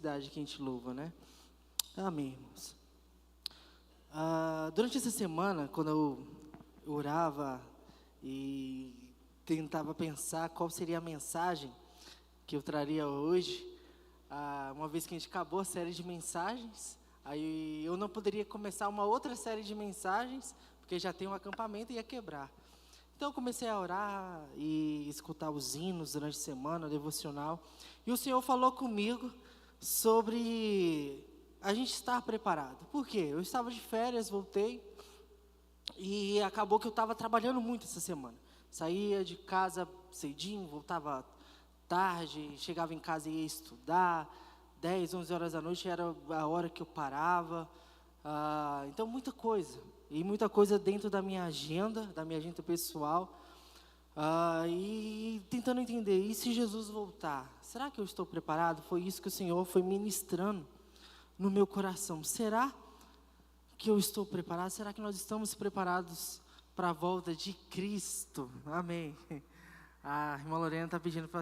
simplicidade que a gente louva, né? Amém, irmãos. Durante essa semana, quando eu orava e tentava pensar qual seria a mensagem que eu traria hoje, uma vez que a gente acabou a série de mensagens, aí eu não poderia começar uma outra série de mensagens, porque já tem um acampamento e ia quebrar. Então eu comecei a orar e escutar os hinos durante a semana, o devocional, e o Senhor falou comigo sobre a gente estar preparado. Por quê? Eu estava de férias, voltei, e acabou que eu estava trabalhando muito essa semana. Saía de casa cedinho, voltava tarde, chegava em casa e ia estudar, 10, 11 horas da noite era a hora que eu parava. Então muita coisa, e muita coisa dentro da minha agenda pessoal, e tentando entender, e se Jesus voltar, será que eu estou preparado? Foi isso que o Senhor foi ministrando no meu coração. Será que eu estou preparado? Será que nós estamos preparados para a volta de Cristo? Amém. A irmã Lorena está pedindo para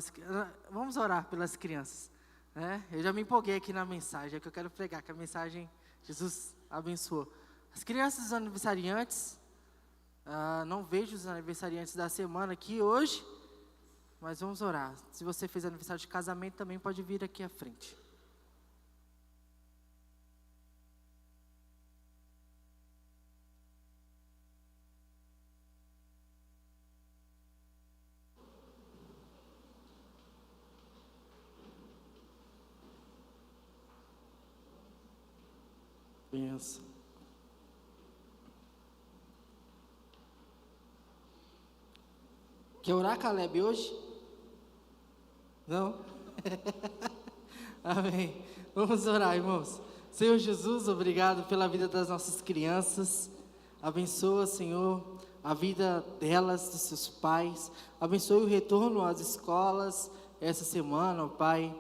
vamos orar pelas crianças, né? Eu já me empolguei aqui na mensagem, é que eu quero pregar, que a mensagem Jesus abençoou. As crianças dos aniversariantes, não vejo os aniversariantes da semana aqui hoje, mas vamos orar. Se você fez aniversário de casamento, também pode vir aqui à frente. Benção. Quer orar, Caleb, hoje? Não? Amém. Vamos orar, irmãos. Senhor Jesus, obrigado pela vida das nossas crianças. Abençoa, Senhor, a vida delas, dos seus pais. Abençoe o retorno às escolas essa semana, ó Pai.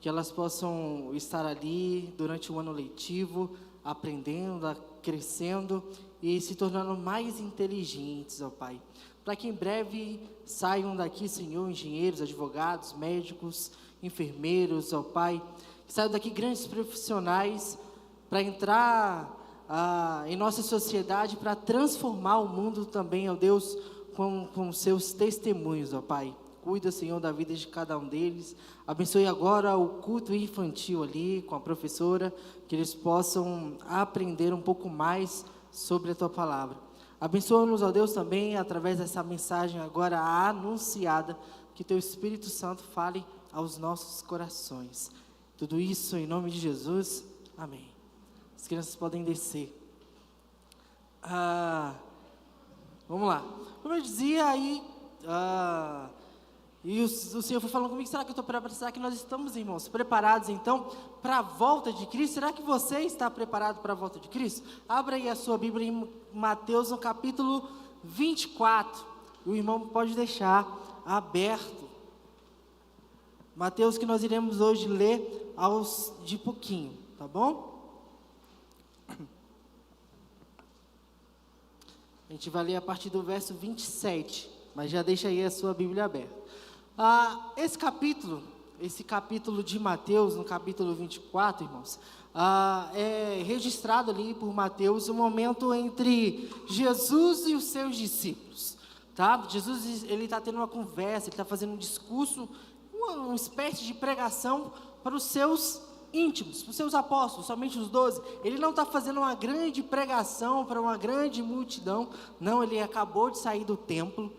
Que elas possam estar ali durante o ano letivo, aprendendo, crescendo e se tornando mais inteligentes, ó Pai. Para que em breve saiam daqui, Senhor, engenheiros, advogados, médicos, enfermeiros, ó Pai. Que saiam daqui grandes profissionais para entrar em nossa sociedade, para transformar o mundo também, ó Deus, com seus testemunhos, ó Pai. Cuida, Senhor, da vida de cada um deles. Abençoe agora o culto infantil ali, com a professora, que eles possam aprender um pouco mais sobre a Tua Palavra. Abençoa-nos, ó Deus, também, através dessa mensagem agora anunciada, que Teu Espírito Santo fale aos nossos corações. Tudo isso em nome de Jesus. Amém. As crianças podem descer. Vamos lá. Como eu dizia aí... E o Senhor foi falando comigo, será que eu estou preparado? Será que nós estamos, irmãos, preparados então para a volta de Cristo? Será que você está preparado para a volta de Cristo? Abra aí a sua Bíblia em Mateus, no capítulo 24. O irmão pode deixar aberto. Mateus, que nós iremos hoje ler de pouquinho, tá bom? A gente vai ler a partir do verso 27, mas já deixa aí a sua Bíblia aberta. Esse capítulo de Mateus, no capítulo 24, irmãos, é registrado ali por Mateus um momento entre Jesus e os seus discípulos, tá? Jesus, ele está tendo uma conversa, ele está fazendo um discurso, uma espécie de pregação para os seus íntimos, para os seus apóstolos, somente os 12. Ele não está fazendo uma grande pregação para uma grande multidão, não, ele acabou de sair do templo.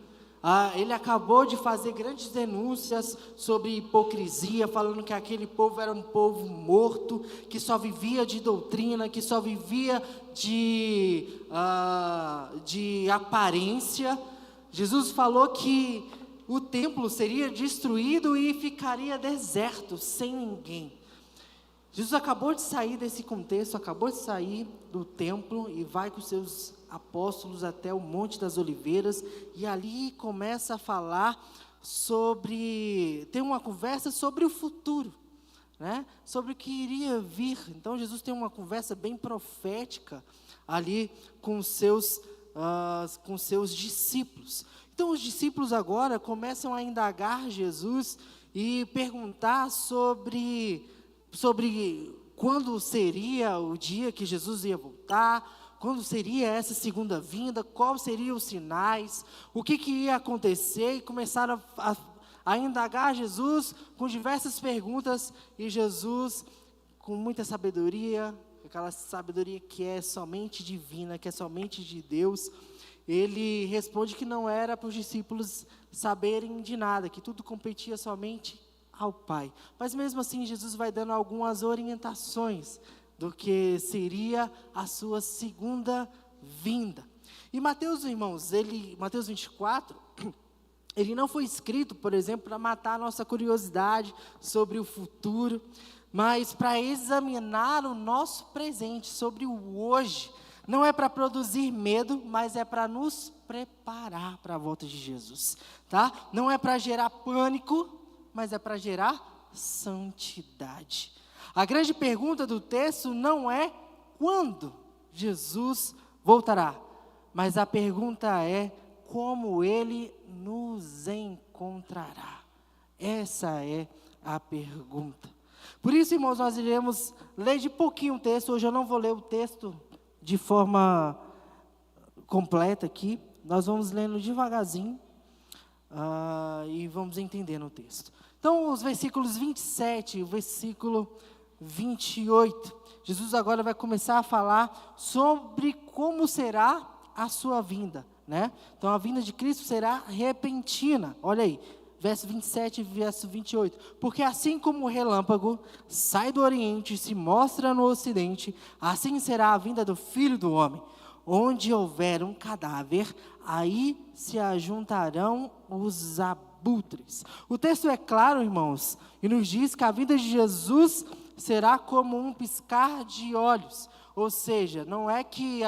Ele acabou de fazer grandes denúncias sobre hipocrisia, falando que aquele povo era um povo morto, que só vivia de doutrina, que só vivia de aparência. Jesus falou que o templo seria destruído e ficaria deserto, sem ninguém. Jesus acabou de sair desse contexto, acabou de sair do templo e vai com seus apóstolos até o Monte das Oliveiras, e ali começa a falar tem uma conversa sobre o futuro, né? Sobre o que iria vir. Então Jesus tem uma conversa bem profética ali com seus discípulos. Então os discípulos agora começam a indagar Jesus e perguntar sobre sobre quando seria o dia que Jesus ia voltar, quando seria essa segunda vinda, quais seriam os sinais, o que ia acontecer, e começaram a indagar Jesus com diversas perguntas, e Jesus, com muita sabedoria, aquela sabedoria que é somente divina, que é somente de Deus, ele responde que não era para os discípulos saberem de nada, que tudo competia somente ao Pai. Mas mesmo assim, Jesus vai dando algumas orientações do que seria a sua segunda vinda. E Mateus, irmãos, Mateus 24, ele não foi escrito, por exemplo, para matar a nossa curiosidade sobre o futuro, mas para examinar o nosso presente, sobre o hoje. Não é para produzir medo, mas é para nos preparar para a volta de Jesus, tá? Não é para gerar pânico, mas é para gerar santidade. A grande pergunta do texto não é quando Jesus voltará, mas a pergunta é como Ele nos encontrará. Essa é a pergunta. Por isso, irmãos, nós iremos ler de pouquinho o texto. Hoje eu não vou ler o texto de forma completa aqui. Nós vamos lendo devagarzinho e vamos entendendo o texto. Então, os versículos 27 e o versículo 28. Jesus agora vai começar a falar sobre como será a sua vinda, né? Então, a vinda de Cristo será repentina. Olha aí, verso 27 e verso 28. Porque assim como o relâmpago sai do Oriente e se mostra no Ocidente, assim será a vinda do Filho do Homem. Onde houver um cadáver, aí se ajuntarão os abutres. O texto é claro, irmãos, e nos diz que a vinda de Jesus será como um piscar de olhos. Ou seja, não é que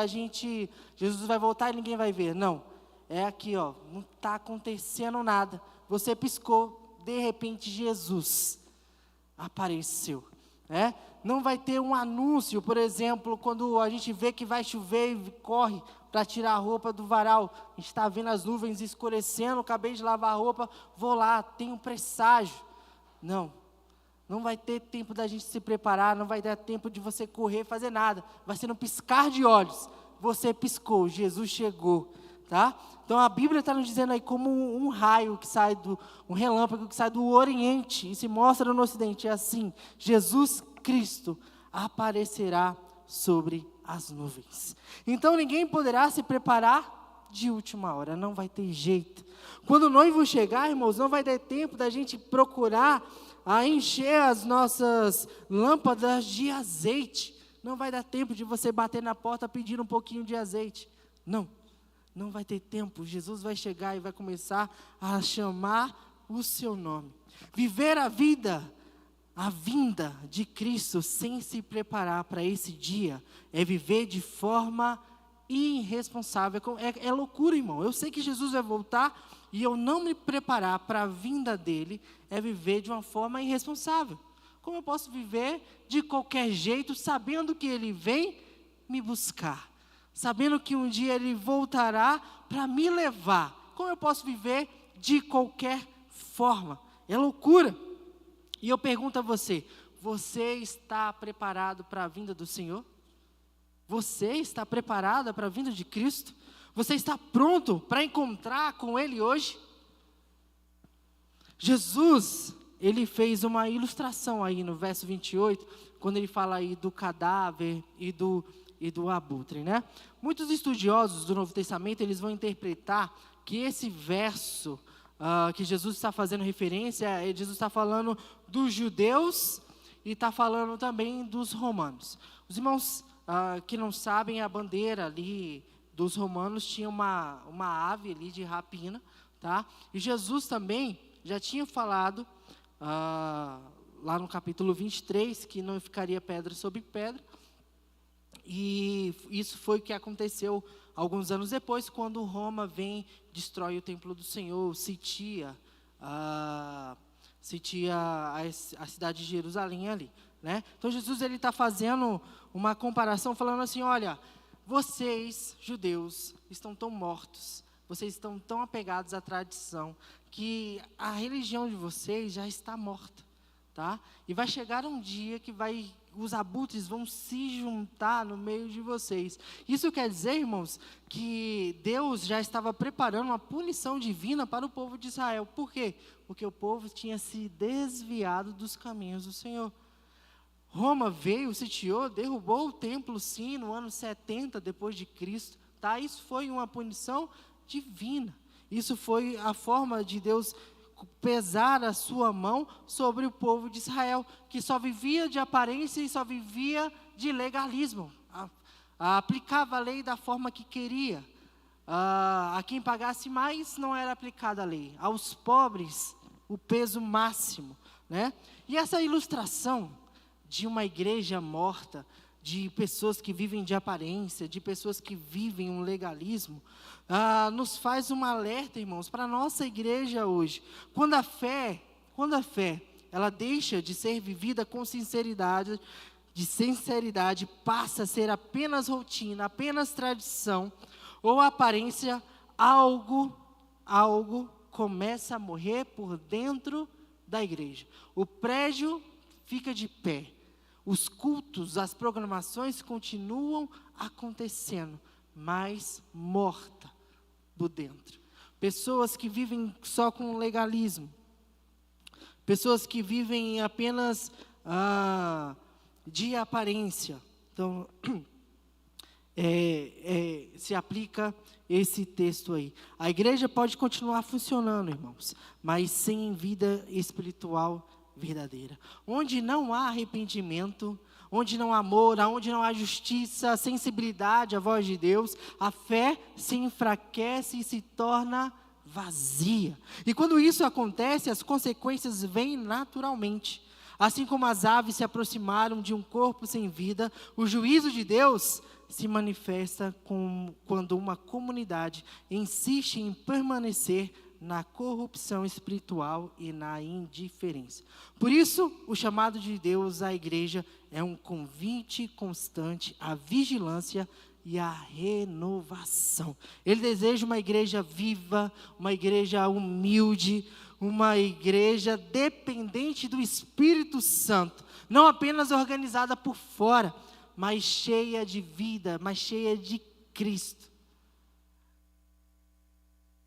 Jesus vai voltar e ninguém vai ver, não. É aqui, ó, não está acontecendo nada. Você piscou, de repente Jesus apareceu, né? Não vai ter um anúncio, por exemplo, quando a gente vê que vai chover e corre para tirar a roupa do varal. A gente está vendo as nuvens escurecendo, acabei de lavar a roupa, vou lá, tenho um presságio. Não vai ter tempo da gente se preparar, não vai dar tempo de você correr, fazer nada. Vai ser no piscar de olhos. Você piscou, Jesus chegou, tá? Então a Bíblia está nos dizendo aí como um raio que sai um relâmpago que sai do Oriente e se mostra no Ocidente. É assim, Jesus Cristo aparecerá sobre as nuvens. Então ninguém poderá se preparar de última hora, não vai ter jeito. Quando o noivo chegar, irmãos, não vai dar tempo da gente procurar encher as nossas lâmpadas de azeite. Não vai dar tempo de você bater na porta pedindo um pouquinho de azeite. Não vai ter tempo. Jesus vai chegar e vai começar a chamar o seu nome. Viver a vinda de Cristo sem se preparar para esse dia, é viver de forma irresponsável. É loucura, irmão. Eu sei que Jesus vai voltar e eu não me preparar para a vinda dele é viver de uma forma irresponsável. Como eu posso viver de qualquer jeito, sabendo que ele vem me buscar? Sabendo que um dia ele voltará para me levar. Como eu posso viver de qualquer forma? É loucura. E eu pergunto a você, você está preparado para a vinda do Senhor? Você está preparada para a vinda de Cristo? Você está pronto para encontrar com Ele hoje? Jesus, Ele fez uma ilustração aí no verso 28, quando Ele fala aí do cadáver e do abutre, né? Muitos estudiosos do Novo Testamento, eles vão interpretar que esse verso que Jesus está fazendo referência, Jesus está falando dos judeus e está falando também dos romanos. Os irmãos que não sabem, a bandeira ali dos romanos tinha uma ave ali de rapina, tá? E Jesus também já tinha falado lá no capítulo 23, que não ficaria pedra sobre pedra. E isso foi o que aconteceu alguns anos depois, quando Roma vem, destrói o templo do Senhor, sitia a cidade de Jerusalém ali, né? Então Jesus ele está fazendo uma comparação, falando assim, olha, vocês, judeus, estão tão mortos, vocês estão tão apegados à tradição, que a religião de vocês já está morta. tá? E vai chegar um dia que os abutres vão se juntar no meio de vocês. Isso quer dizer, irmãos, que Deus já estava preparando uma punição divina para o povo de Israel. Por quê? Porque o povo tinha se desviado dos caminhos do Senhor. Roma veio, sitiou, derrubou o templo, sim, no ano 70 depois de Cristo, tá? Isso foi uma punição divina. Isso foi a forma de Deus pesar a sua mão sobre o povo de Israel, que só vivia de aparência e só vivia de legalismo. Aplicava a lei da forma que queria. A quem pagasse mais não era aplicada a lei. Aos pobres, o peso máximo, né? E essa ilustração de uma igreja morta, de pessoas que vivem de aparência, de pessoas que vivem um legalismo, nos faz um alerta, irmãos, para a nossa igreja hoje. Quando a fé, ela deixa de ser vivida com sinceridade, passa a ser apenas rotina, apenas tradição, ou aparência, algo começa a morrer por dentro da igreja. O prédio fica de pé. Os cultos, as programações continuam acontecendo, mas morta por dentro. Pessoas que vivem só com legalismo. Pessoas que vivem apenas de aparência. Então, se aplica esse texto aí. A igreja pode continuar funcionando, irmãos, mas sem vida espiritual verdadeira. Onde não há arrependimento, onde não há amor, onde não há justiça, sensibilidade à voz de Deus, a fé se enfraquece e se torna vazia. E quando isso acontece, as consequências vêm naturalmente. Assim como as aves se aproximaram de um corpo sem vida, o juízo de Deus se manifesta quando uma comunidade insiste em permanecer na corrupção espiritual e na indiferença. Por isso, o chamado de Deus à igreja é um convite constante à vigilância e à renovação. Ele deseja uma igreja viva, uma igreja humilde, uma igreja dependente do Espírito Santo, não apenas organizada por fora, mas cheia de vida, mas cheia de Cristo.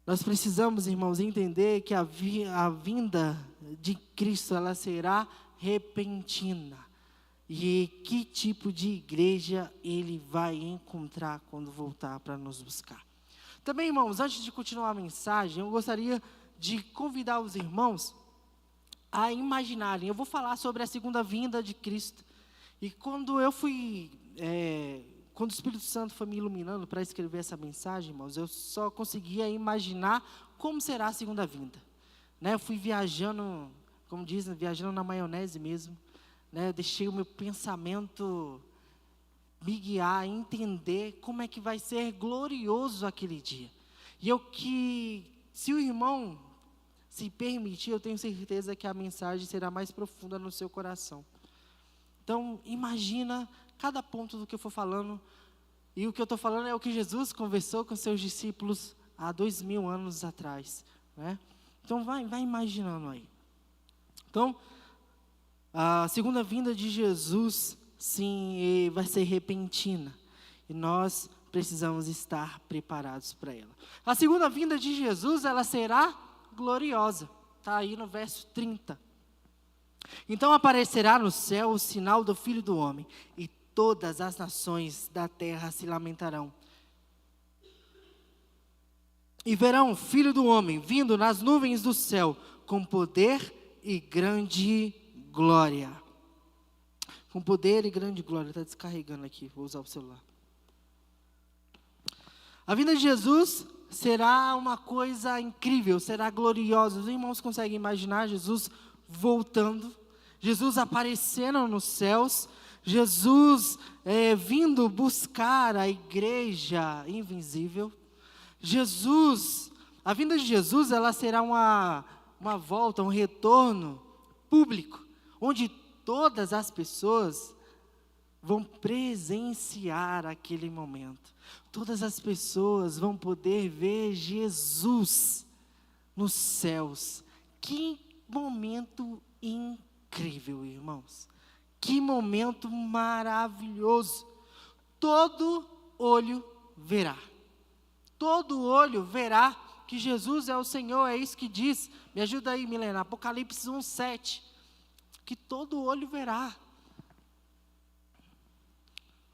Nós precisamos, irmãos, entender que a vinda de Cristo, ela será repentina. E que tipo de igreja Ele vai encontrar quando voltar para nos buscar. Também, irmãos, antes de continuar a mensagem, eu gostaria de convidar os irmãos a imaginarem. Eu vou falar sobre a segunda vinda de Cristo. E quando quando o Espírito Santo foi me iluminando para escrever essa mensagem, irmãos, eu só conseguia imaginar como será a segunda vinda. Né? Eu fui viajando, como dizem, viajando na maionese mesmo. Né? Eu deixei o meu pensamento me guiar, entender como é que vai ser glorioso aquele dia. E se o irmão se permitir, eu tenho certeza que a mensagem será mais profunda no seu coração. Então, imagina cada ponto do que eu for falando. E o que eu estou falando é o que Jesus conversou com seus discípulos há 2000 anos atrás. Né? Então, vai imaginando aí. Então, a segunda vinda de Jesus, sim, vai ser repentina. E nós precisamos estar preparados para ela. A segunda vinda de Jesus, ela será gloriosa. Está aí no verso 30. Então aparecerá no céu o sinal do Filho do Homem, e todas as nações da terra se lamentarão. E verão o Filho do Homem vindo nas nuvens do céu, com poder e grande glória. Com poder e grande glória. Está descarregando aqui, vou usar o celular. A vinda de Jesus será uma coisa incrível, será gloriosa. Os irmãos conseguem imaginar Jesus voltando, Jesus aparecendo nos céus, Jesus vindo buscar a igreja invisível. A vinda de Jesus, ela será uma volta, um retorno público, onde todas as pessoas vão presenciar aquele momento. Todas as pessoas vão poder ver Jesus nos céus. Que momento incrível! incrível, irmãos. Que momento maravilhoso. Todo olho verá. Todo olho verá que Jesus é o Senhor, é isso que diz. Me ajuda aí, Milena, Apocalipse 1:7. Que todo olho verá.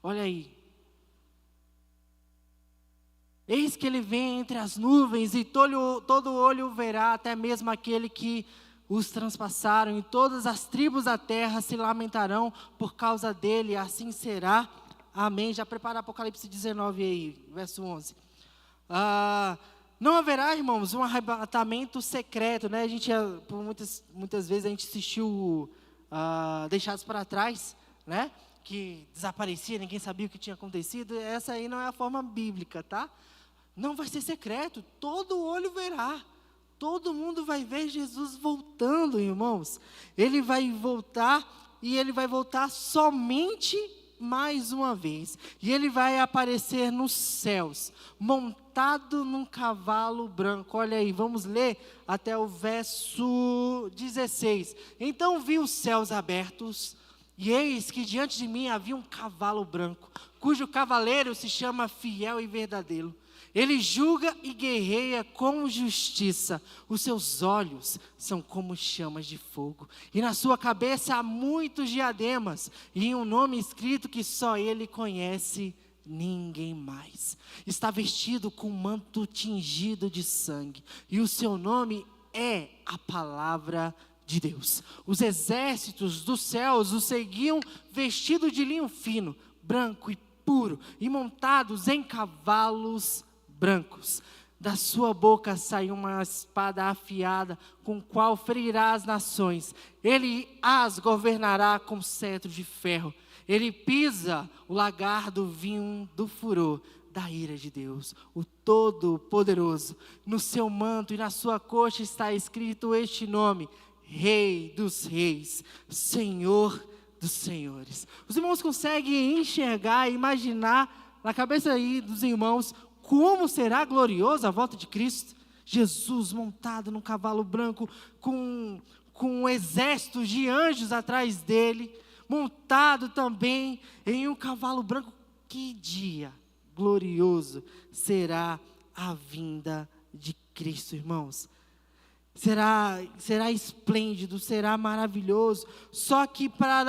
Olha aí. Eis que ele vem entre as nuvens e todo olho verá, até mesmo aquele que os transpassaram, e todas as tribos da terra se lamentarão por causa dele, assim será. Amém. Já prepara Apocalipse 19 aí, verso 11. Não haverá, irmãos, um arrebatamento secreto, né? A gente, por muitas vezes, a gente assistiu Deixados para Trás, né? Que desaparecia, ninguém sabia o que tinha acontecido. Essa aí não é a forma bíblica, tá? Não vai ser secreto, todo olho verá. Todo mundo vai ver Jesus voltando, irmãos. Ele vai voltar, e ele vai voltar somente mais uma vez. E ele vai aparecer nos céus, montado num cavalo branco. Olha aí, vamos ler até o verso 16. Então vi os céus abertos, e eis que diante de mim havia um cavalo branco, cujo cavaleiro se chama Fiel e Verdadeiro. Ele julga e guerreia com justiça. Os seus olhos são como chamas de fogo. E na sua cabeça há muitos diademas. E um nome escrito que só ele conhece, ninguém mais. Está vestido com um manto tingido de sangue. E o seu nome é a Palavra de Deus. Os exércitos dos céus o seguiam vestido de linho fino, branco e puro. E montados em cavalos brancos. Da sua boca sai uma espada afiada, com qual ferirá as nações. Ele as governará com cetro de ferro. Ele pisa o lagar do vinho do furor da ira de Deus, o Todo-Poderoso. No seu manto e na sua coxa está escrito este nome: Rei dos Reis, Senhor dos Senhores. Os irmãos conseguem enxergar e imaginar na cabeça aí dos irmãos como será gloriosa a volta de Cristo? Jesus montado num cavalo branco, com um exército de anjos atrás dele, montado também em um cavalo branco. Que dia glorioso será a vinda de Cristo, irmãos. Será esplêndido, será maravilhoso. Só que para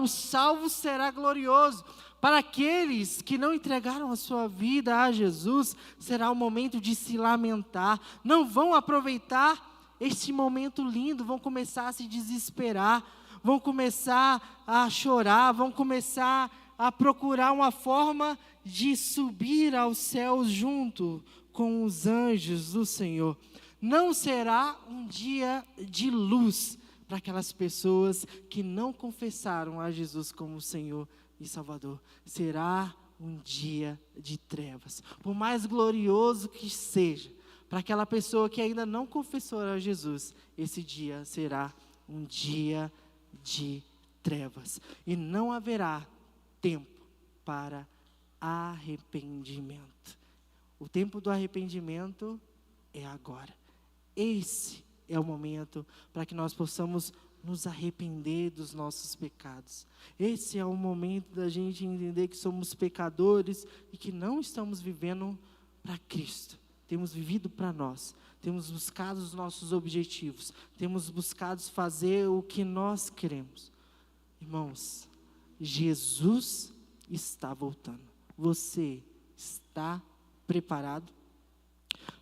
os salvos será glorioso. Para aqueles que não entregaram a sua vida a Jesus, será o momento de se lamentar. Não vão aproveitar este momento lindo, vão começar a se desesperar, vão começar a chorar, vão começar a procurar uma forma de subir aos céus junto com os anjos do Senhor. Não será um dia de luz para aquelas pessoas que não confessaram a Jesus como Senhor e Salvador. Será um dia de trevas. Por mais glorioso que seja, para aquela pessoa que ainda não confessou a Jesus, esse dia será um dia de trevas. E não haverá tempo para arrependimento. O tempo do arrependimento é agora. Esse é o momento para que nós possamos nos arrepender dos nossos pecados. Esse é o momento da gente entender que somos pecadores e que não estamos vivendo para Cristo. Temos vivido para nós. Temos buscado os nossos objetivos. Temos buscado fazer o que nós queremos. Irmãos, Jesus está voltando. Você está preparado?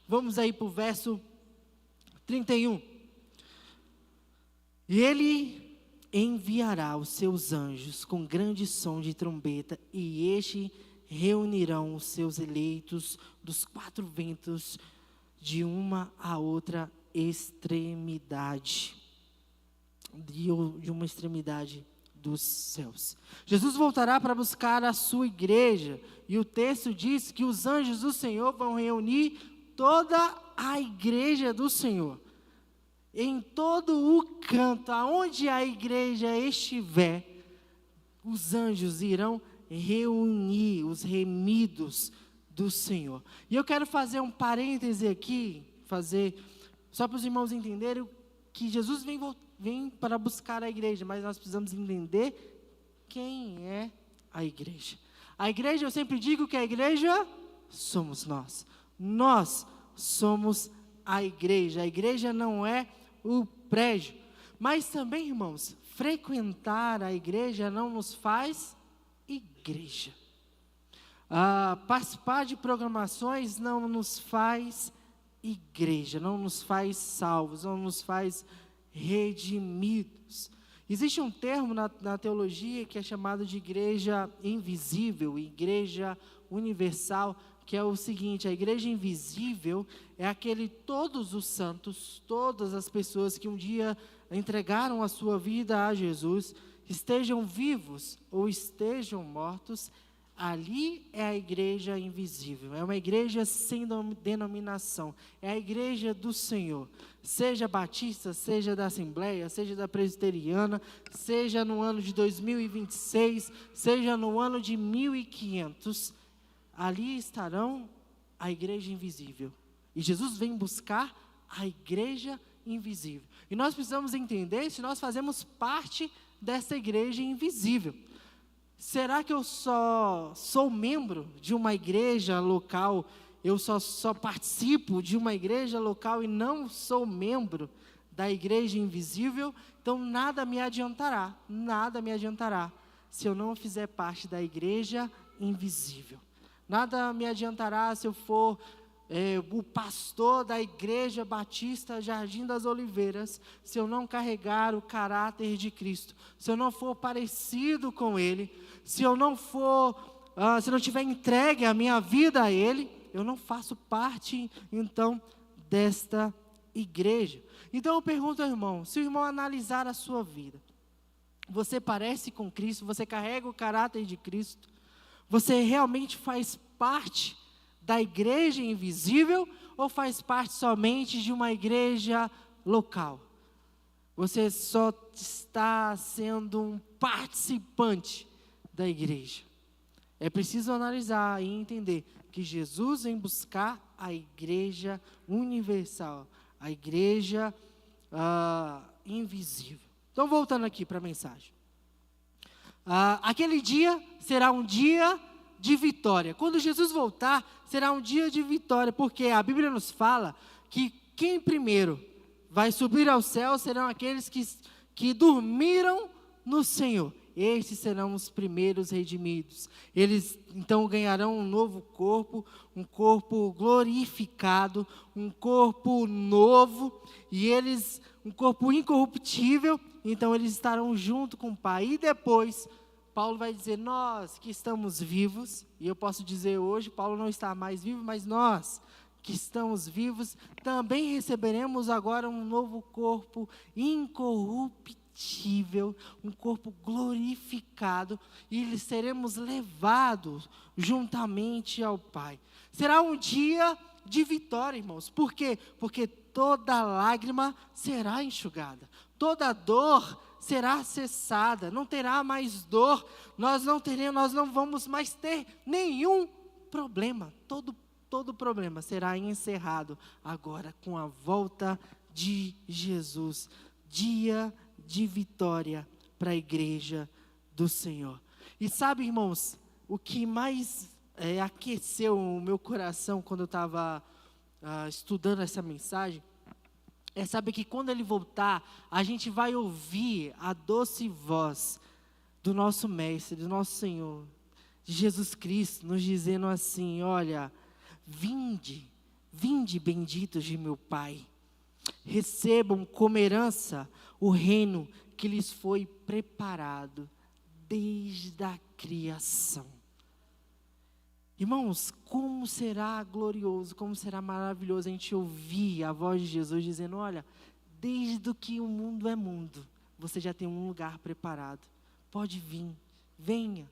Vamos aí para o verso 31. E ele enviará os seus anjos com grande som de trombeta, e estes reunirão os seus eleitos dos quatro ventos, de uma a outra extremidade, de uma extremidade dos céus. Jesus voltará para buscar a sua igreja, e o texto diz que os anjos do Senhor vão reunir toda a igreja do Senhor. Em todo o canto, aonde a igreja estiver, os anjos irão reunir os remidos do Senhor. E eu quero fazer um parêntese aqui, só para os irmãos entenderem o que Jesus vem para buscar a igreja, mas nós precisamos entender quem é a igreja. A igreja, eu sempre digo que a igreja somos nós. Nós somos a igreja. A igreja não é o prédio. Mas também, irmãos, frequentar a igreja não nos faz igreja. Participar de programações não nos faz igreja, não nos faz salvos, não nos faz redimidos. Existe um termo na teologia que é chamado de igreja invisível, igreja universal, que é o seguinte: a igreja invisível é todos os santos, todas as pessoas que um dia entregaram a sua vida a Jesus, estejam vivos ou estejam mortos, ali é a igreja invisível, é uma igreja sem denominação, é a igreja do Senhor, seja batista, seja da Assembleia, seja da Presbiteriana, seja no ano de 2026, seja no ano de 1500, ali estarão a igreja invisível, e Jesus vem buscar a igreja invisível, e nós precisamos entender se nós fazemos parte dessa igreja invisível. Será que eu só sou membro de uma igreja local, eu só participo de uma igreja local e não sou membro da igreja invisível? Então nada me adiantará se eu não fizer parte da igreja invisível. Nada me adiantará se eu for o pastor da Igreja Batista Jardim das Oliveiras, se eu não carregar o caráter de Cristo, se eu não for parecido com Ele, se eu não tiver entregue a minha vida a Ele, eu não faço parte, então, desta igreja. Então eu pergunto ao irmão, se o irmão analisar a sua vida, você parece com Cristo, você carrega o caráter de Cristo, você realmente faz parte da igreja invisível ou faz parte somente de uma igreja local? Você só está sendo um participante da igreja. É preciso analisar e entender que Jesus vem buscar a igreja universal, a igreja invisível. Então, voltando aqui para a mensagem. Aquele dia será um dia de vitória. Quando Jesus voltar, será um dia de vitória, porque a Bíblia nos fala que quem primeiro vai subir ao céu serão aqueles que dormiram no Senhor. Esses serão os primeiros redimidos. Eles então ganharão um novo corpo, um corpo glorificado, um corpo novo, um corpo incorruptível. Então eles estarão junto com o Pai. E depois Paulo vai dizer, nós que estamos vivos, e eu posso dizer hoje, Paulo não está mais vivo, mas nós que estamos vivos, também receberemos agora um novo corpo incorruptível, um corpo glorificado, e seremos levados juntamente ao Pai. Será um dia de vitória, irmãos. Por quê? Porque toda lágrima será enxugada, toda dor será cessada, não terá mais dor, nós não vamos mais ter nenhum problema, todo problema será encerrado agora com a volta de Jesus, dia de vitória para a igreja do Senhor. E sabe, irmãos, o que mais aqueceu o meu coração quando eu estava estudando essa mensagem, saber que quando Ele voltar, a gente vai ouvir a doce voz do nosso Mestre, do nosso Senhor, de Jesus Cristo, nos dizendo assim, olha, vinde benditos de meu Pai, recebam como herança o reino que lhes foi preparado desde a criação. Irmãos, como será glorioso, como será maravilhoso a gente ouvir a voz de Jesus dizendo, olha, desde que o mundo é mundo, você já tem um lugar preparado, pode vir, venha.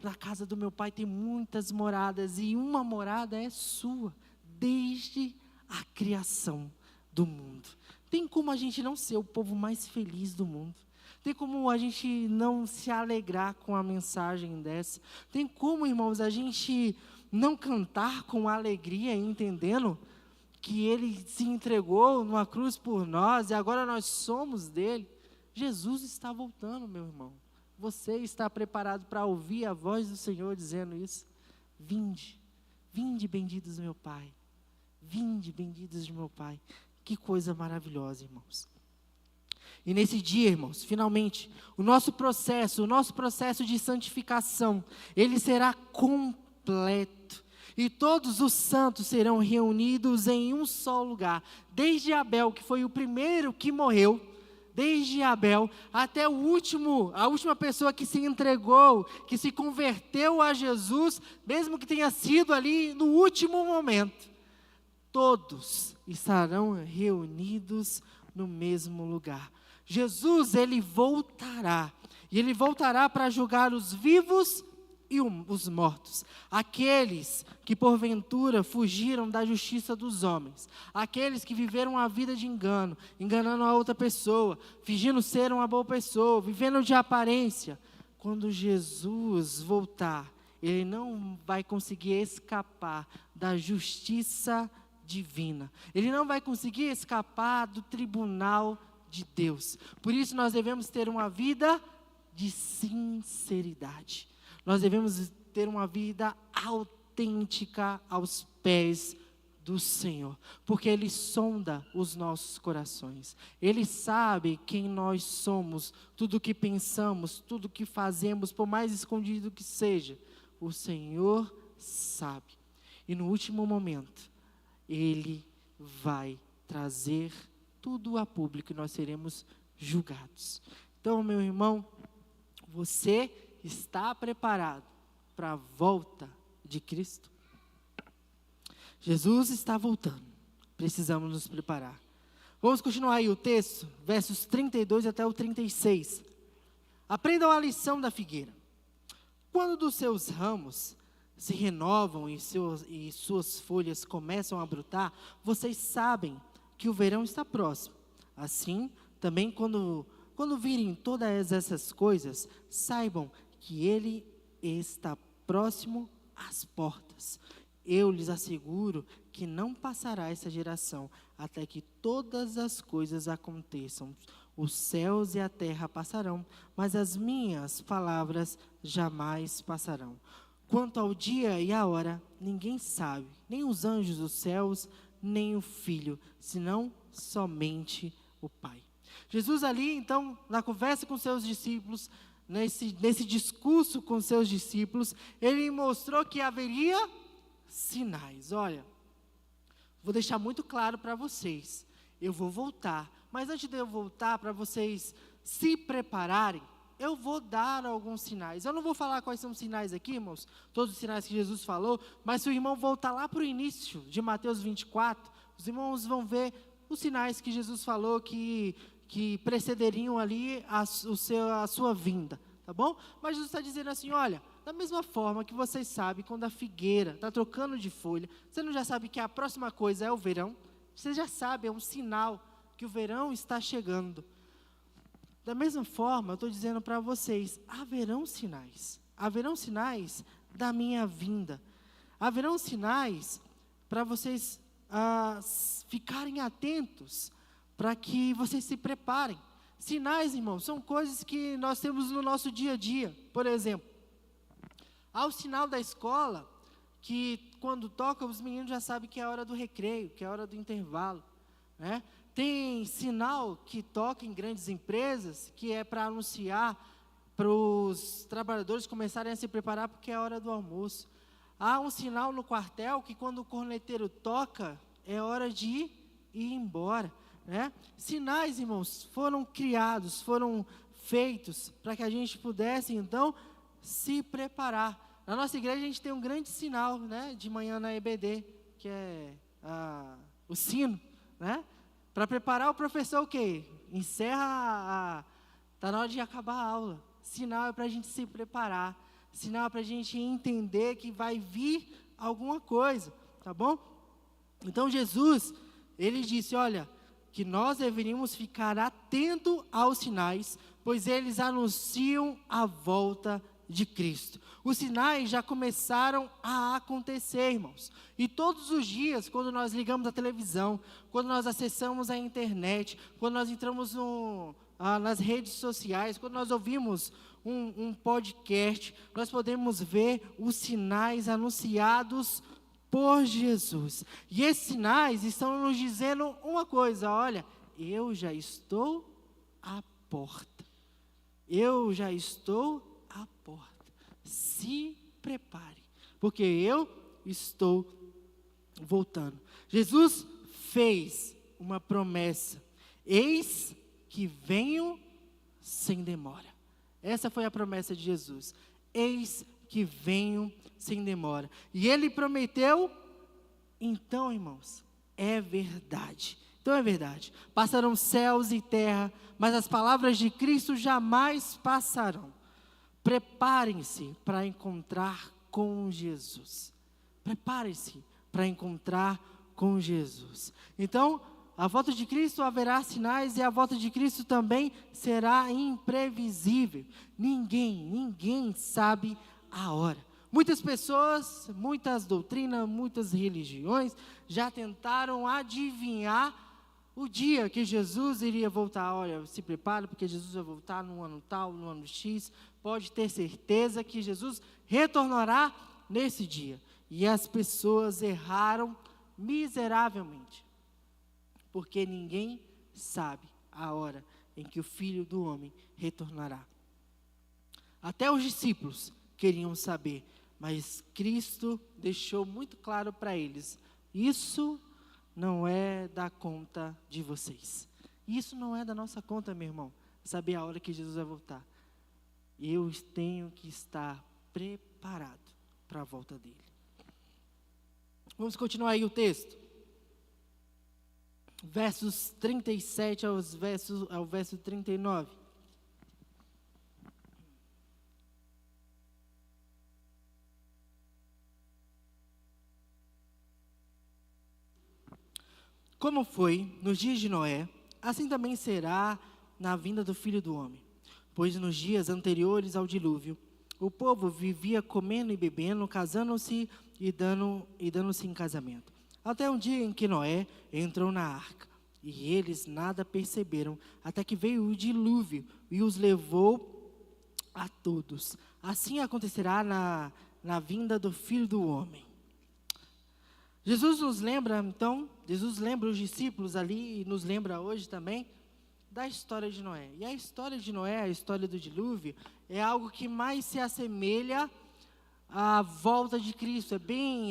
Na casa do meu Pai tem muitas moradas, e uma morada é sua, desde a criação do mundo. Tem como a gente não ser o povo mais feliz do mundo? Tem como a gente não se alegrar com a mensagem dessa? Tem como, irmãos, a gente não cantar com alegria, entendendo que Ele se entregou numa cruz por nós e agora nós somos dele. Jesus está voltando, meu irmão. Você está preparado para ouvir a voz do Senhor dizendo isso? Vinde, vinde benditos do meu Pai. Vinde benditos de meu Pai. Que coisa maravilhosa, irmãos. E nesse dia, irmãos, finalmente, o nosso processo de santificação, ele será completo. E todos os santos serão reunidos em um só lugar. Desde Abel, que foi o primeiro que morreu, desde Abel até a última pessoa que se entregou, que se converteu a Jesus, mesmo que tenha sido ali no último momento, todos estarão reunidos no mesmo lugar. Jesus, ele voltará, e ele voltará para julgar os vivos e os mortos, aqueles que porventura fugiram da justiça dos homens, aqueles que viveram a vida de engano, enganando a outra pessoa, fingindo ser uma boa pessoa, vivendo de aparência. Quando Jesus voltar, ele não vai conseguir escapar da justiça divina, ele não vai conseguir escapar do tribunal de Deus. Por isso nós devemos ter uma vida de sinceridade. Nós devemos ter uma vida autêntica aos pés do Senhor, porque Ele sonda os nossos corações. Ele sabe quem nós somos, tudo o que pensamos, tudo o que fazemos, por mais escondido que seja, o Senhor sabe. E no último momento, Ele vai trazer tudo a público e nós seremos julgados. Então, meu irmão, você está preparado para a volta de Cristo? Jesus está voltando, precisamos nos preparar. Vamos continuar aí o texto, versos 32 até o 36. Aprendam a lição da figueira. Quando dos seus ramos se renovam e suas folhas começam a brotar, vocês sabem que o verão está próximo. Assim, também quando virem todas essas coisas, saibam que Ele está próximo às portas. Eu lhes asseguro que não passará essa geração até que todas as coisas aconteçam. Os céus e a terra passarão, mas as minhas palavras jamais passarão. Quanto ao dia e à hora, ninguém sabe, nem os anjos dos céus, nem o Filho, senão somente o Pai. Jesus ali, então, na conversa com seus discípulos, nesse discurso com seus discípulos, ele mostrou que haveria sinais. Olha, vou deixar muito claro para vocês, eu vou voltar, mas antes de eu voltar, para vocês se prepararem, eu vou dar alguns sinais. Eu não vou falar quais são os sinais aqui, irmãos, todos os sinais que Jesus falou, mas se o irmão voltar lá para o início de Mateus 24, os irmãos vão ver os sinais que Jesus falou que precederiam ali a sua vinda, tá bom? Mas Jesus está dizendo assim, olha, da mesma forma que vocês sabem, quando a figueira está trocando de folha, você não já sabe que a próxima coisa é o verão? Você já sabe, é um sinal que o verão está chegando. Da mesma forma, eu estou dizendo para vocês, haverão sinais da minha vinda, haverão sinais para vocês ficarem atentos, para que vocês se preparem. Sinais, irmãos, são coisas que nós temos no nosso dia a dia. Por exemplo, há o sinal da escola, que quando toca, os meninos já sabem que é a hora do recreio, que é a hora do intervalo, né? Tem sinal que toca em grandes empresas, que é para anunciar para os trabalhadores começarem a se preparar, porque é a hora do almoço. Há um sinal no quartel, que quando o corneteiro toca, é hora de ir embora, né? Sinais, irmãos, foram criados, foram feitos para que a gente pudesse, então, se preparar. Na nossa igreja, a gente tem um grande sinal, né, de manhã na EBD, que é o sino, né? Para preparar o professor, o quê? Encerra, está na hora de acabar a aula. Sinal é para a gente se preparar, sinal é para a gente entender que vai vir alguma coisa, tá bom? Então, Jesus, ele disse, olha, que nós deveríamos ficar atentos aos sinais, pois eles anunciam a volta de Cristo. Os sinais já começaram a acontecer, irmãos. E todos os dias, quando nós ligamos a televisão, quando nós acessamos a internet, quando nós entramos nas redes sociais, quando nós ouvimos um podcast, nós podemos ver os sinais anunciados por Jesus. E esses sinais estão nos dizendo uma coisa: olha, eu já estou à porta. Eu já estou à porta. Se prepare, porque eu estou voltando. Jesus fez uma promessa: eis que venho sem demora. Essa foi a promessa de Jesus: eis que venho sem demora. E ele prometeu, então, irmãos, é verdade. Então é verdade. Passarão céus e terra, mas as palavras de Cristo jamais passarão. Preparem-se para encontrar com Jesus. Preparem-se para encontrar com Jesus. Então, a volta de Cristo haverá sinais, e a volta de Cristo também será imprevisível. Ninguém sabe a hora. Muitas pessoas, muitas doutrinas, muitas religiões já tentaram adivinhar o dia que Jesus iria voltar. Olha, se prepare, porque Jesus vai voltar no ano tal, no ano X. Pode ter certeza que Jesus retornará nesse dia. E as pessoas erraram miseravelmente, porque ninguém sabe a hora em que o Filho do Homem retornará. Até os discípulos queriam saber, mas Cristo deixou muito claro para eles: isso não é da conta de vocês. Isso não é da nossa conta, meu irmão, saber a hora que Jesus vai voltar. Eu tenho que estar preparado para a volta dele. Vamos continuar aí o texto. Versos 37 ao verso 39. Como foi nos dias de Noé, assim também será na vinda do Filho do Homem. Pois nos dias anteriores ao dilúvio, o povo vivia comendo e bebendo, casando-se e dando-se em casamento. Até um dia em que Noé entrou na arca, e eles nada perceberam, até que veio o dilúvio e os levou a todos. Assim acontecerá na vinda do Filho do Homem. Jesus nos lembra, então, Jesus lembra os discípulos ali, e nos lembra hoje também, da história de Noé. E a história de Noé, a história do dilúvio, é algo que mais se assemelha à volta de Cristo. É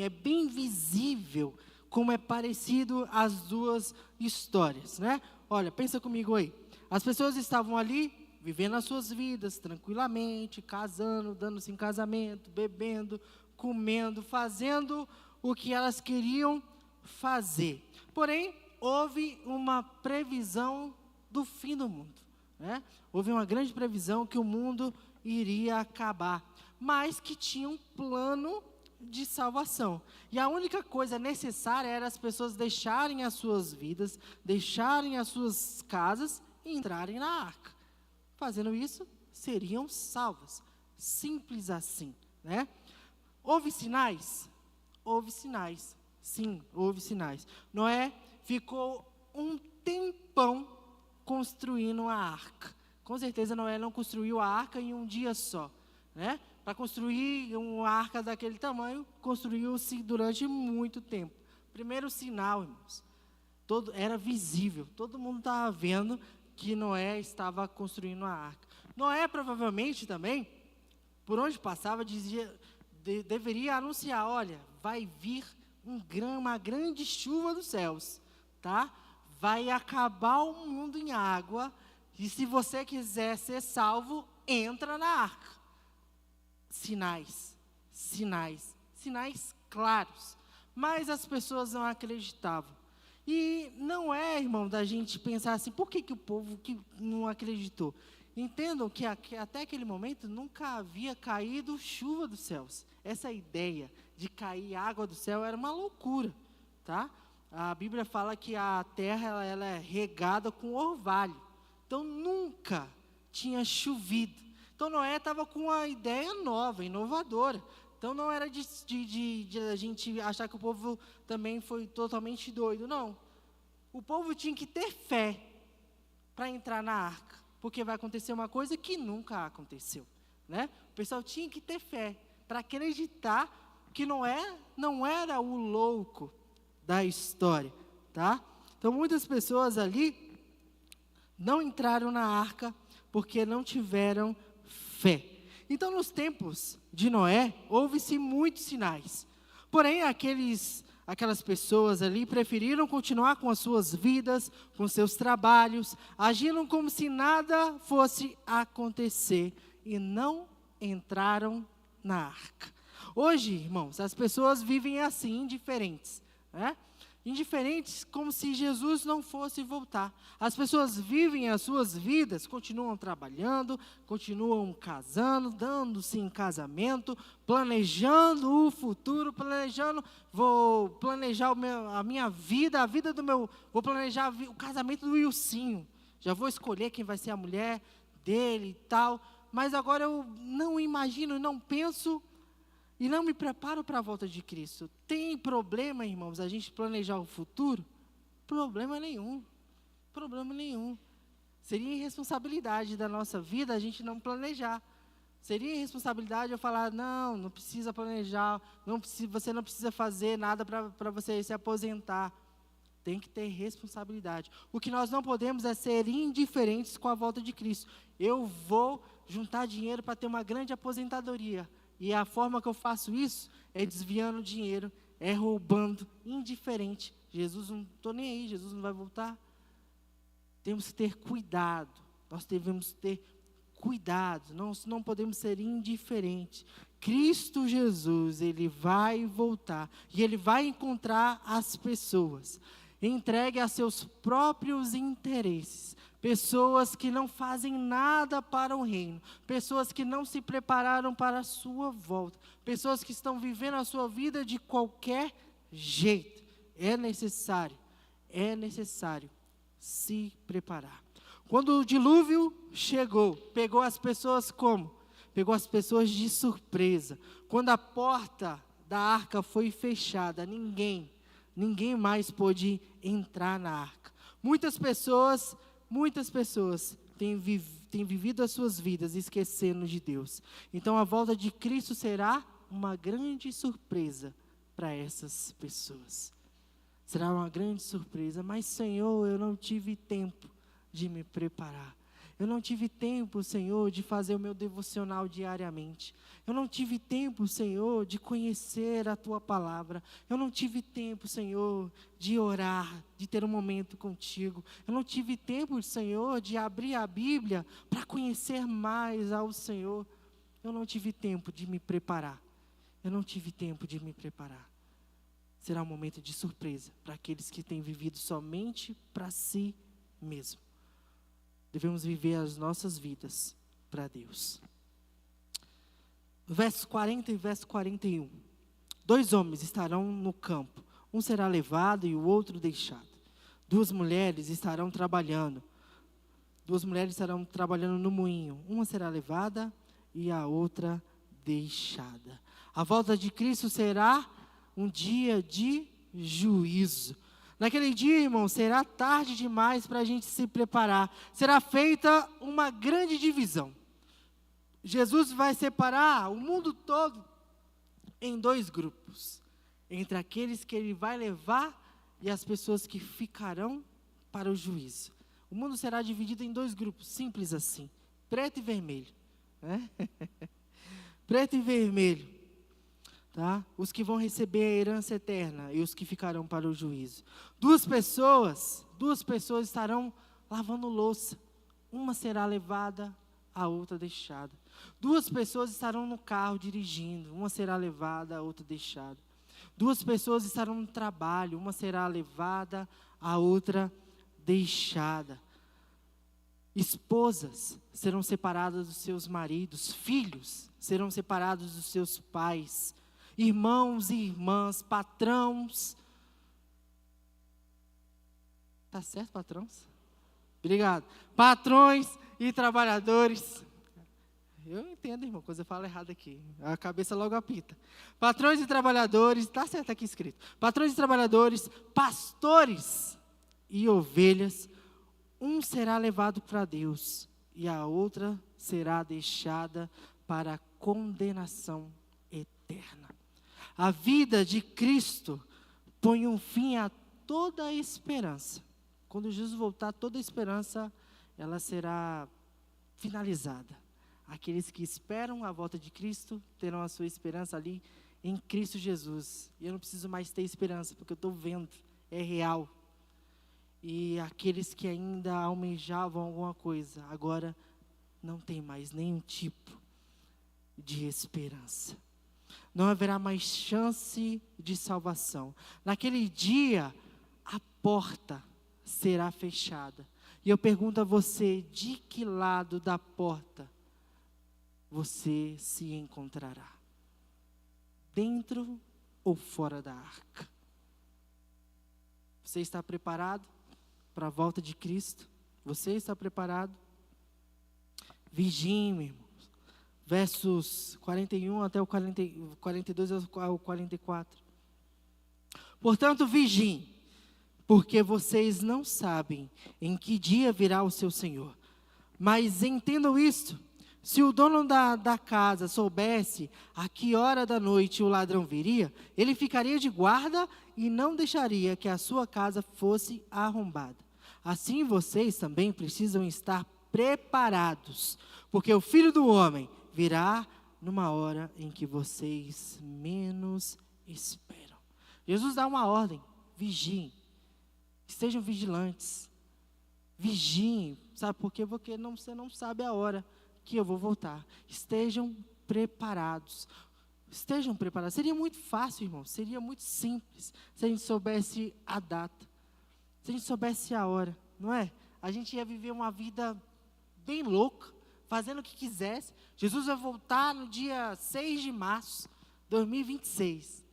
bem visível como é parecido as duas histórias, né? Olha, pensa comigo aí. As pessoas estavam ali, vivendo as suas vidas tranquilamente, casando, dando-se em casamento, bebendo, comendo, fazendo o que elas queriam fazer. Porém, houve uma previsão do fim do mundo, né? Houve uma grande previsão que o mundo iria acabar, mas que tinha um plano de salvação. E a única coisa necessária era as pessoas deixarem as suas vidas, deixarem as suas casas e entrarem na arca. Fazendo isso, seriam salvas. Simples assim, né? Houve sinais? Houve sinais. Sim, houve sinais. Noé ficou um tempão construindo a arca. Com certeza Noé não construiu a arca em um dia só, né? Para construir uma arca daquele tamanho, construiu-se durante muito tempo. Primeiro sinal, irmãos, era visível. Todo mundo estava vendo que Noé estava construindo a arca. Noé provavelmente também, por onde passava, deveria anunciar: olha, vai vir uma grande chuva dos céus, tá? Vai acabar o mundo em água, e se você quiser ser salvo, entra na arca. Sinais claros. Mas as pessoas não acreditavam. E não é, irmão, da gente pensar assim: por que o povo que não acreditou? Entendam que até aquele momento nunca havia caído chuva dos céus. Essa ideia de cair água do céu era uma loucura, tá? A Bíblia fala que a terra ela é regada com orvalho. Então nunca tinha chovido. Então Então Noé estava com uma ideia nova, inovadora. Então não era de a gente achar que o povo também foi totalmente doido, não. O povo tinha que ter fé para entrar na arca, porque vai acontecer uma coisa que nunca aconteceu, né? O pessoal tinha que ter fé para acreditar que Noé não era o louco da história, tá? Então muitas pessoas ali não entraram na arca porque não tiveram fé. Então, nos tempos de Noé, houve-se muitos sinais. Porém, aquelas pessoas ali preferiram continuar com as suas vidas, com seus trabalhos, agindo como se nada fosse acontecer e não entraram na arca. Hoje, irmãos, as pessoas vivem assim, indiferentes, né? Indiferentes, como se Jesus não fosse voltar. As pessoas vivem as suas vidas, continuam trabalhando, continuam casando, dando-se em casamento, planejando o futuro, vou planejar a minha vida, a vida do meu, vou planejar o casamento do Wilsinho. Já vou escolher quem vai ser a mulher dele e tal. Mas agora eu não imagino, não penso e não me preparo para a volta de Cristo. Tem problema, irmãos, a gente planejar o futuro? Problema nenhum. Problema nenhum. Seria irresponsabilidade da nossa vida a gente não planejar. Seria irresponsabilidade eu falar, não precisa planejar, você não precisa fazer nada para você se aposentar. Tem que ter responsabilidade. O que nós não podemos é ser indiferentes com a volta de Cristo. Eu vou juntar dinheiro para ter uma grande aposentadoria. E a forma que eu faço isso é desviando dinheiro, é roubando, indiferente. Jesus, não estou nem aí, Jesus não vai voltar. Temos que ter cuidado, nós devemos ter cuidado, não podemos ser indiferentes. Cristo Jesus, Ele vai voltar e Ele vai encontrar as pessoas entregue a seus próprios interesses. Pessoas que não fazem nada para o reino, pessoas que não se prepararam para a sua volta, pessoas que estão vivendo a sua vida de qualquer jeito. É necessário se preparar. Quando o dilúvio chegou, pegou as pessoas como? Pegou as pessoas de surpresa. Quando a porta da arca foi fechada, ninguém mais pôde entrar na arca. Muitas pessoas têm vivido as suas vidas esquecendo de Deus. Então a volta de Cristo será uma grande surpresa para essas pessoas. Será uma grande surpresa, mas Senhor, eu não tive tempo de me preparar. Eu não tive tempo, Senhor, de fazer o meu devocional diariamente. Eu não tive tempo, Senhor, de conhecer a Tua palavra. Eu não tive tempo, Senhor, de orar, de ter um momento contigo. Eu não tive tempo, Senhor, de abrir a Bíblia para conhecer mais ao Senhor. Eu não tive tempo de me preparar. Será um momento de surpresa para aqueles que têm vivido somente para si mesmo. Devemos viver as nossas vidas para Deus. Verso 40 e verso 41. 2 homens estarão no campo. Um será levado e o outro deixado. 2 mulheres estarão trabalhando. 2 mulheres estarão trabalhando no moinho. Uma será levada e a outra deixada. A volta de Cristo será um dia de juízo. Naquele dia, irmão, será tarde demais para a gente se preparar. Será feita uma grande divisão. Jesus vai separar o mundo todo em 2 grupos. Entre aqueles que Ele vai levar e as pessoas que ficarão para o juízo. O mundo será dividido em 2 grupos, simples assim. Preto e vermelho. Né? Preto e vermelho. Tá? Os que vão receber a herança eterna e os que ficarão para o juízo. 2 pessoas estarão lavando louça. Uma será levada, a outra deixada. 2 pessoas estarão no carro dirigindo. Uma será levada, a outra deixada. 2 pessoas estarão no trabalho. Uma será levada, a outra deixada. Esposas serão separadas dos seus maridos. Filhos serão separados dos seus pais. Irmãos e irmãs, patrões. Tá certo, patrões? Obrigado. Patrões e trabalhadores. Eu entendo, irmão, quando eu falo errado aqui. A cabeça logo apita. Patrões e trabalhadores, está certo aqui escrito. Patrões e trabalhadores, pastores e ovelhas, um será levado para Deus e a outra será deixada para a condenação eterna. A vida de Cristo põe um fim a toda a esperança. Quando Jesus voltar, toda a esperança, ela será finalizada. Aqueles que esperam a volta de Cristo terão a sua esperança ali em Cristo Jesus. E eu não preciso mais ter esperança, porque eu estou vendo, é real. E aqueles que ainda almejavam alguma coisa, agora não tem mais nenhum tipo de esperança. Não haverá mais chance de salvação. Naquele dia, a porta será fechada. E eu pergunto a você, de que lado da porta você se encontrará? Dentro ou fora da arca? Você está preparado para a volta de Cristo? Você está preparado? Vigiem, meu irmão. Versos 41 até o 42 ao 44. Portanto, vigiem, porque vocês não sabem em que dia virá o seu Senhor. Mas entendam isto: se o dono da casa soubesse a que hora da noite o ladrão viria, ele ficaria de guarda e não deixaria que a sua casa fosse arrombada. Assim vocês também precisam estar preparados, porque o Filho do Homem virá numa hora em que vocês menos esperam. Jesus dá uma ordem: vigiem, estejam vigilantes, vigiem, sabe por quê? Porque você não sabe a hora que eu vou voltar. Estejam preparados. Estejam preparados. Seria muito fácil, irmão. Seria muito simples se a gente soubesse a data. Se a gente soubesse a hora, não é? A gente ia viver uma vida bem louca, fazendo o que quisesse. Jesus vai voltar no dia 6 de março de 2026.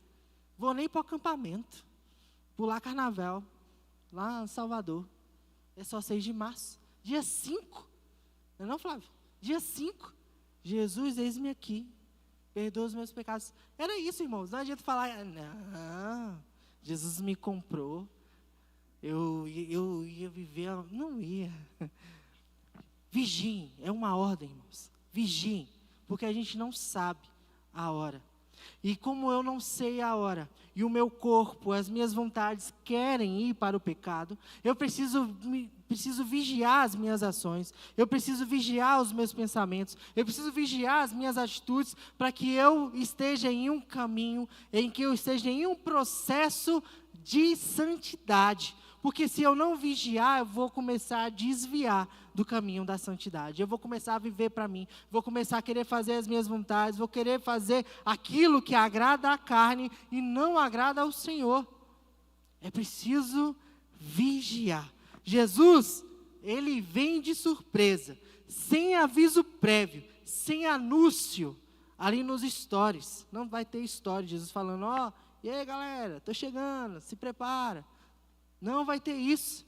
Vou nem para o acampamento. Pular carnaval. Lá em Salvador. É só 6 de março. Dia 5. Não é não, Flávio? Dia 5, Jesus, eis-me aqui, perdoa os meus pecados. Era isso, irmãos, não adianta falar, não, Jesus me comprou, eu ia viver, não ia. Vigiem, é uma ordem, irmãos, vigiem, porque a gente não sabe a hora. E como eu não sei a hora, e o meu corpo, as minhas vontades querem ir para o pecado, eu preciso vigiar as minhas ações, eu preciso vigiar os meus pensamentos, eu preciso vigiar as minhas atitudes, para que eu esteja em um caminho, em que eu esteja em um processo de santidade. Porque se eu não vigiar, eu vou começar a desviar do caminho da santidade. Eu vou começar a viver para mim, vou começar a querer fazer as minhas vontades, vou querer fazer aquilo que agrada à carne e não agrada ao Senhor. É preciso vigiar. Jesus, ele vem de surpresa, sem aviso prévio, sem anúncio, ali nos stories. Não vai ter stories, Jesus falando, ó, e aí galera, estou chegando, se prepara. Não vai ter isso,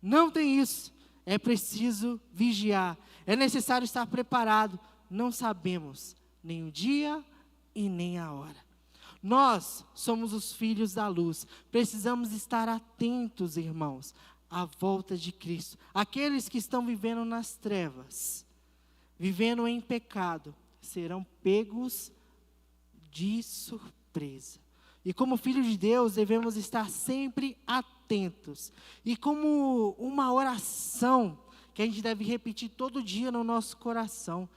não tem isso. É preciso vigiar, é necessário estar preparado. Não sabemos nem o dia e nem a hora. Nós somos os filhos da luz, precisamos estar atentos, irmãos, à volta de Cristo. Aqueles que estão vivendo nas trevas, vivendo em pecado, serão pegos de surpresa. E como filhos de Deus, devemos estar sempre atentos. E como uma oração que a gente deve repetir todo dia no nosso coração,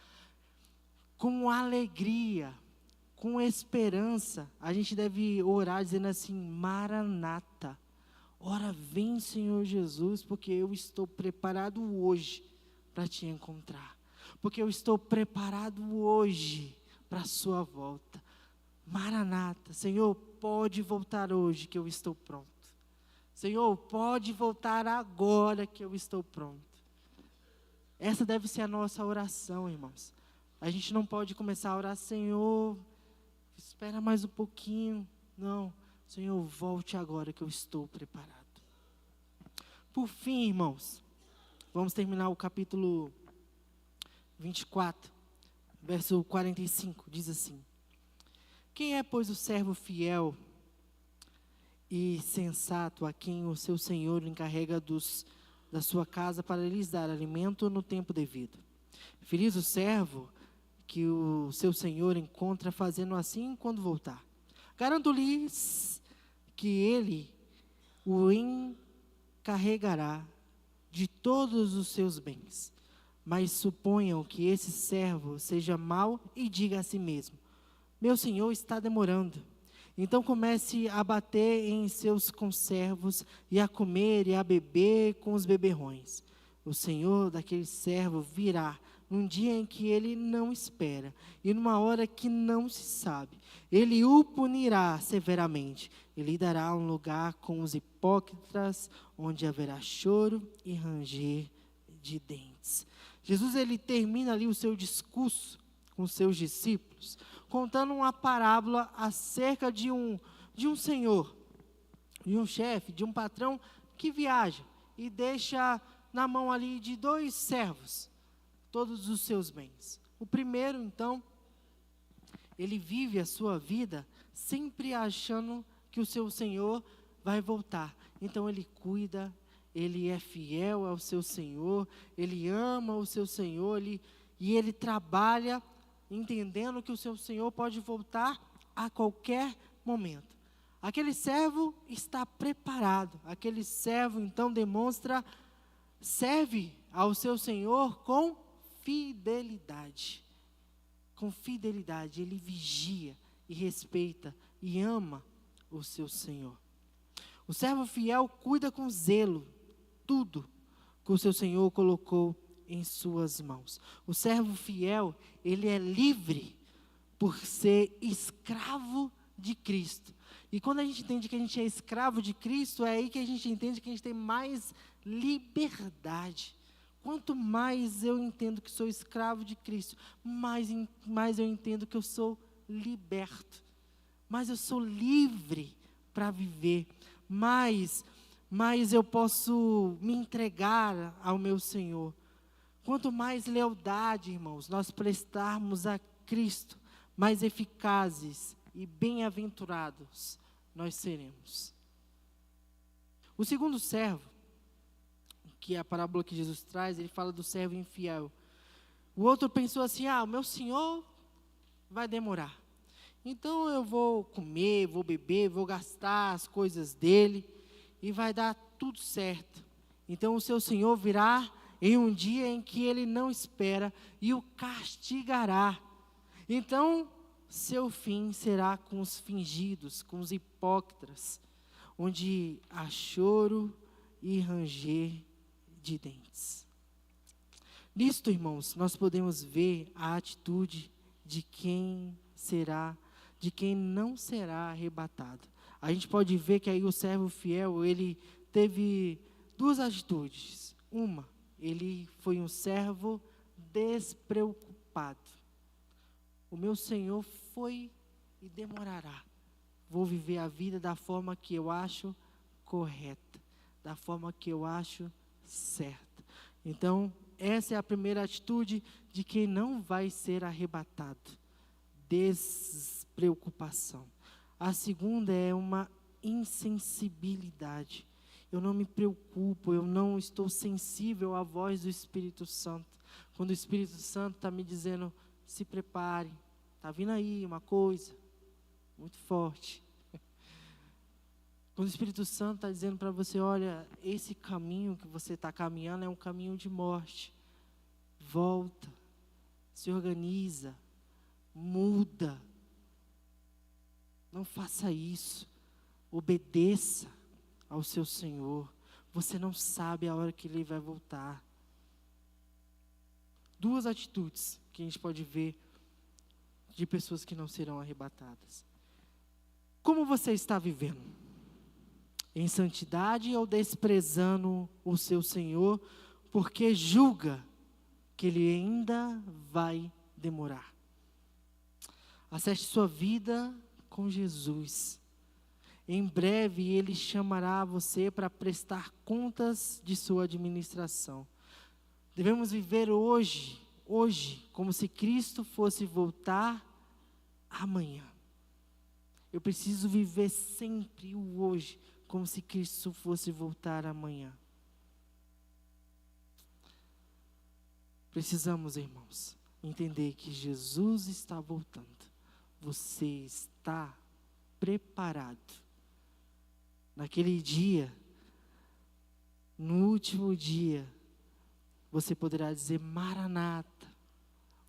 com alegria, com esperança, a gente deve orar dizendo assim, Maranata. Ora, vem, Senhor Jesus, porque eu estou preparado hoje para te encontrar. Porque eu estou preparado hoje para a sua volta. Maranata, Senhor, pode voltar hoje que eu estou pronto. Senhor, pode voltar agora que eu estou pronto. Essa deve ser a nossa oração, irmãos. A gente não pode começar a orar, Senhor, espera mais um pouquinho. Não, Senhor, volte agora que eu estou preparado. Por fim, irmãos, vamos terminar o capítulo 24, verso 45, diz assim: quem é, pois, o servo fiel e sensato a quem o seu senhor encarrega da sua casa para lhes dar alimento no tempo devido? Feliz o servo que o seu senhor encontra fazendo assim quando voltar. Garanto-lhes que ele o encarregará de todos os seus bens. Mas suponham que esse servo seja mau e diga a si mesmo: meu senhor está demorando. Então comece a bater em seus conservos e a comer e a beber com os beberrões. O senhor daquele servo virá num dia em que ele não espera e numa hora que não se sabe. Ele o punirá severamente e lhe dará um lugar com os hipócritas, onde haverá choro e ranger de dentes. Jesus, ele termina ali o seu discurso com os seus discípulos, contando uma parábola acerca de um senhor, de um chefe, de um patrão que viaja e deixa na mão ali de 2 servos todos os seus bens. O primeiro, então, ele vive a sua vida sempre achando que o seu senhor vai voltar. Então ele cuida, ele é fiel ao seu senhor, ele ama o seu senhor, e ele trabalha entendendo que o seu senhor pode voltar a qualquer momento. Aquele servo está preparado, aquele servo então serve ao seu senhor com fidelidade. Com fidelidade, ele vigia e respeita e ama o seu senhor. O servo fiel cuida com zelo tudo que o seu senhor colocou em suas mãos. O servo fiel, ele é livre por ser escravo de Cristo. E quando a gente entende que a gente é escravo de Cristo, é aí que a gente entende que a gente tem mais liberdade. Quanto mais eu entendo que sou escravo de Cristo, mais eu entendo que eu sou liberto. Mais eu sou livre para viver. Mais eu posso me entregar ao meu Senhor. Quanto mais lealdade, irmãos, nós prestarmos a Cristo, mais eficazes e bem-aventurados nós seremos. O segundo servo, que é a parábola que Jesus traz, ele fala do servo infiel. O outro pensou assim: o meu senhor vai demorar. Então eu vou comer, vou beber, vou gastar as coisas dele e vai dar tudo certo. Então o seu senhor virá em um dia em que ele não espera e o castigará. Então seu fim será com os fingidos, com os hipócritas, onde há choro e ranger de dentes. Nisto, irmãos, nós podemos ver a atitude de quem não será arrebatado. A gente pode ver que aí o servo fiel, ele teve 2 atitudes. Uma, ele foi um servo despreocupado. O meu Senhor foi e demorará. Vou viver a vida da forma que eu acho correta, da forma que eu acho certa. Então, essa é a primeira atitude de quem não vai ser arrebatado. Despreocupação. A segunda é uma insensibilidade. Eu não me preocupo, eu não estou sensível à voz do Espírito Santo. Quando o Espírito Santo está me dizendo: se prepare, está vindo aí uma coisa muito forte. Quando o Espírito Santo está dizendo para você: olha, esse caminho que você está caminhando é um caminho de morte. Volta, se organiza, muda. Não faça isso. Obedeça ao seu Senhor. Você não sabe a hora que Ele vai voltar. 2 atitudes que a gente pode ver de pessoas que não serão arrebatadas. Como você está vivendo? Em santidade ou desprezando o seu Senhor, porque julga que Ele ainda vai demorar? Acerte sua vida com Jesus. Em breve Ele chamará você para prestar contas de sua administração. Devemos viver hoje hoje, como se Cristo fosse voltar amanhã. Eu preciso viver sempre o hoje, como se Cristo fosse voltar amanhã. Precisamos, irmãos, entender que Jesus está voltando. Você está preparado? Naquele dia, no último dia, você poderá dizer: Maranata,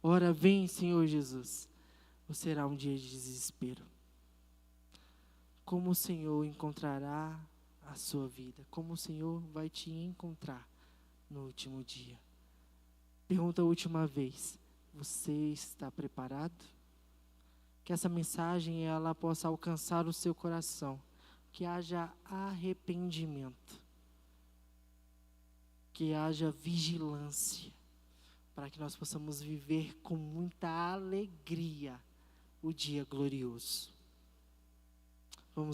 ora vem, Senhor Jesus. Ou será um dia de desespero? Como o Senhor encontrará a sua vida? Como o Senhor vai te encontrar no último dia? Pergunta a última vez: você está preparado? Que essa mensagem ela possa alcançar o seu coração, que haja arrependimento, que haja vigilância, para que nós possamos viver com muita alegria o dia glorioso.